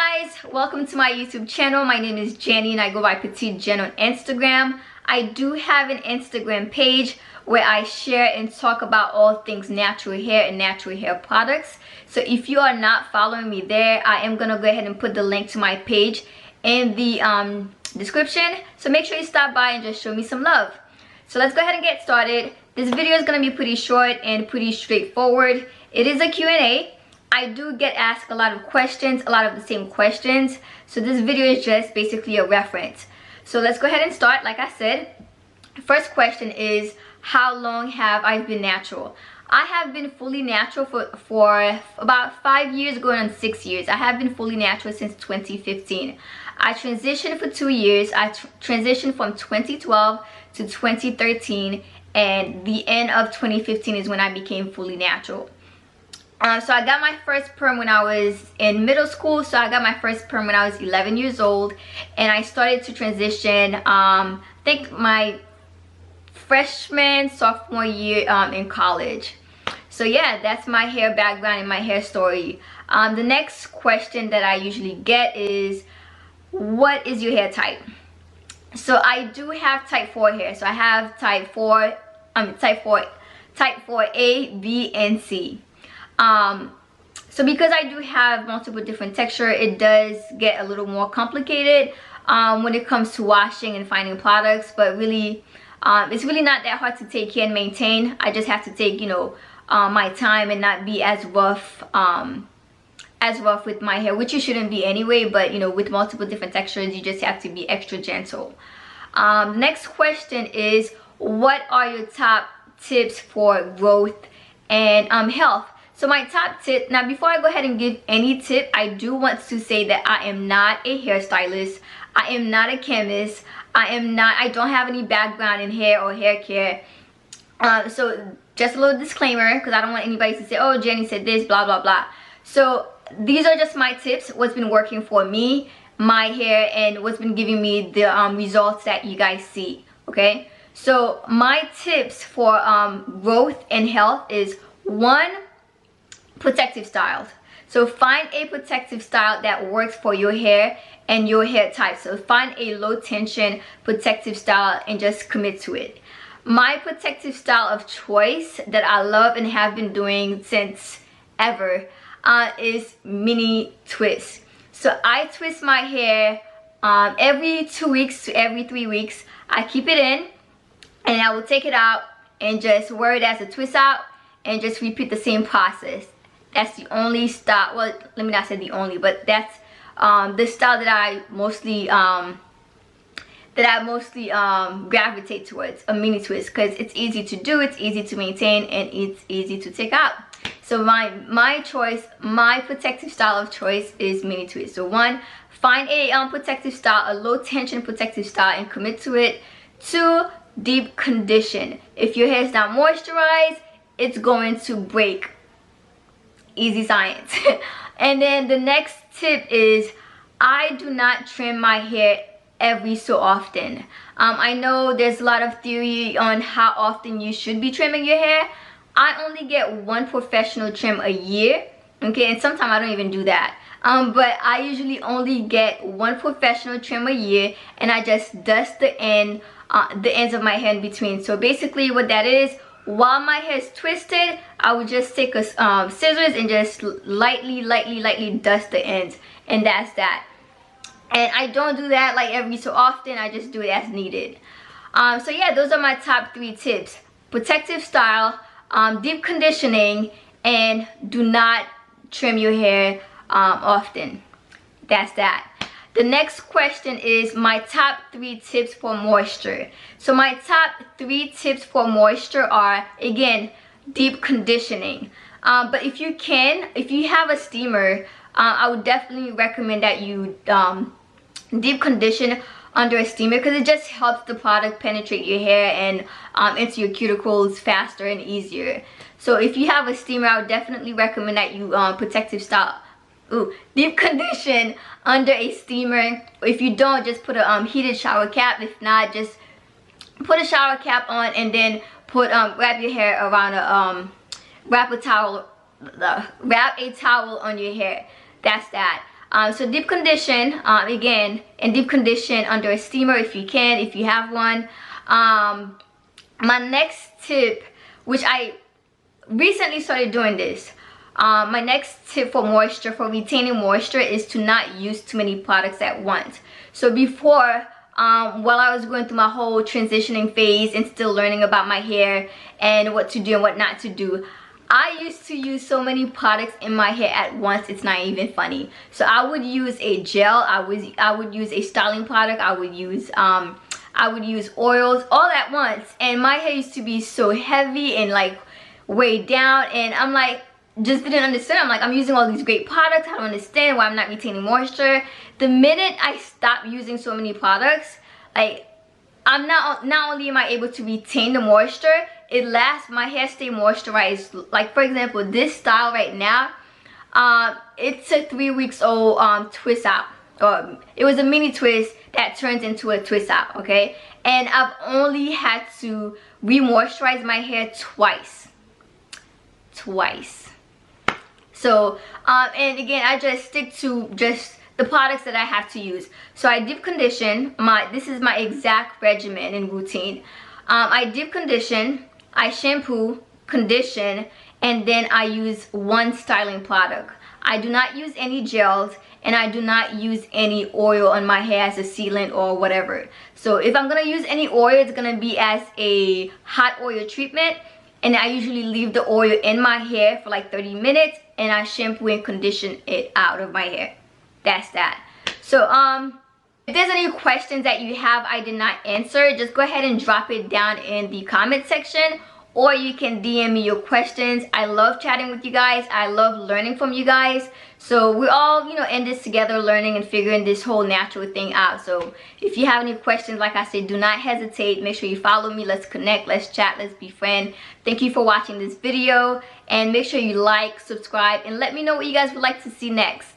guys, welcome to my YouTube channel. My name is Jenny and I go by Petite Jen on Instagram. I do have an Instagram page where I share and talk about all things natural hair and natural hair products. So if you are not following me there, I am gonna go ahead and put the link to my page in the description. So make sure you stop by and just show me some love. So let's go ahead and get started. This video is gonna be pretty short and pretty straightforward. It is a Q&A. I do get asked a lot of questions, a lot of the same questions. So this video is just basically a reference. So let's go ahead and start. Like I said, first question is, how long have I been natural? I have been fully natural for about 5 years, going on 6 years. I have been fully natural since 2015. I transitioned for 2 years. I transitioned from 2012 to 2013, and the end of 2015 is when I became fully natural. So I got my first perm when I was in middle school. So I got my first perm when I was 11 years old, and I started to transition I think my freshman sophomore year in college. So yeah, that's my hair background and my hair story. The next question that I usually get is, what is your hair type? So I do have type 4 hair. So I have type 4A, B, and C. So because I do have multiple different texture, it does get a little more complicated when it comes to washing and finding products, but really it's really not that hard to take care and maintain. I just have to take, my time and not be as rough with my hair, which you shouldn't be anyway, but with multiple different textures, you just have to be extra gentle. Next question is, what are your top tips for growth and health? So my top tip, now before I go ahead and give any tip, I do want to say that I am not a hairstylist. I am not a chemist. I don't have any background in hair or hair care. So just a little disclaimer, because I don't want anybody to say, oh, Jenny said this, blah, blah, blah. So these are just my tips, what's been working for me, my hair, and what's been giving me the results that you guys see, okay? So my tips for growth and health is, 1, protective styles. So find a protective style that works for your hair and your hair type. So find a low tension protective style and just commit to it. My protective style of choice that I love and have been doing since ever is mini twists. So I twist my hair every 2 weeks to every 3 weeks. I keep it in and I will take it out and just wear it as a twist out and just repeat the same process. That's the only style, well, let me not say the only, but that's the style that I mostly gravitate towards, a mini twist, because it's easy to do, it's easy to maintain, and it's easy to take out. So my choice, my protective style of choice is mini twist. So 1, find a protective style, a low tension protective style, and commit to it. 2, deep condition. If your hair is not moisturized, it's going to break. Easy science. And then the next tip is, I do not trim my hair every so often. I know there's a lot of theory on how often you should be trimming your hair. I only get 1 professional trim a year, okay, and sometimes I don't even do that. But I usually only get 1 professional trim a year, and I just dust the ends of my hair in between. So basically what that is, while my hair is twisted, I would just take a scissors and just lightly dust the ends, and that's that. And I don't do that like every so often. I just do it as needed. So yeah, those are my top 3 tips: protective style, deep conditioning, and do not trim your hair often. That's that. The next question is my top 3 tips for moisture. So my top 3 tips for moisture are, again, deep conditioning. But if you have a steamer, I would definitely recommend that you deep condition under a steamer, because it just helps the product penetrate your hair and into your cuticles faster and easier. So if you have a steamer, I would definitely recommend that you deep condition under a steamer. If you don't, just put a heated shower cap. If not, just put a shower cap on and then put wrap your hair around a wrap a towel on your hair. That's that. So deep condition, again, and deep condition under a steamer if you can, if you have one. My next tip, which I recently started doing this, my next tip for moisture, for retaining moisture, is to not use too many products at once. So before, while I was going through my whole transitioning phase and still learning about my hair and what to do and what not to do, I used to use so many products in my hair at once, it's not even funny. So I would use a gel, I would use a styling product, I would use oils all at once, and my hair used to be so heavy and like weighed down, and I'm like, just didn't understand. I'm like, I'm using all these great products, I don't understand why I'm not retaining moisture. The minute I stopped using so many products, like, I'm not only am I able to retain the moisture, it lasts, my hair stay moisturized. Like for example, this style right now, it's a 3 weeks old twist out. It was a mini twist that turns into a twist out, okay? And I've only had to re-moisturize my hair twice. So and again, I just stick to just the products that I have to use. So I deep condition, this is my exact regimen and routine. I deep condition, I shampoo, condition, and then I use one styling product. I do not use any gels, and I do not use any oil on my hair as a sealant or whatever. So if I'm gonna use any oil, it's gonna be as a hot oil treatment, and I usually leave the oil in my hair for like 30 minutes, and I shampoo and condition it out of my hair. That's that. So if there's any questions that you have I did not answer, just go ahead and drop it down in the comment section, or you can DM me your questions. I love chatting with you guys. I love learning from you guys. So we're all, you know, in this together, learning and figuring this whole natural thing out. So if you have any questions, like I said, do not hesitate. Make sure you follow me. Let's connect, let's chat, let's be friends. Thank you for watching this video, and make sure you like, subscribe, and let me know what you guys would like to see next.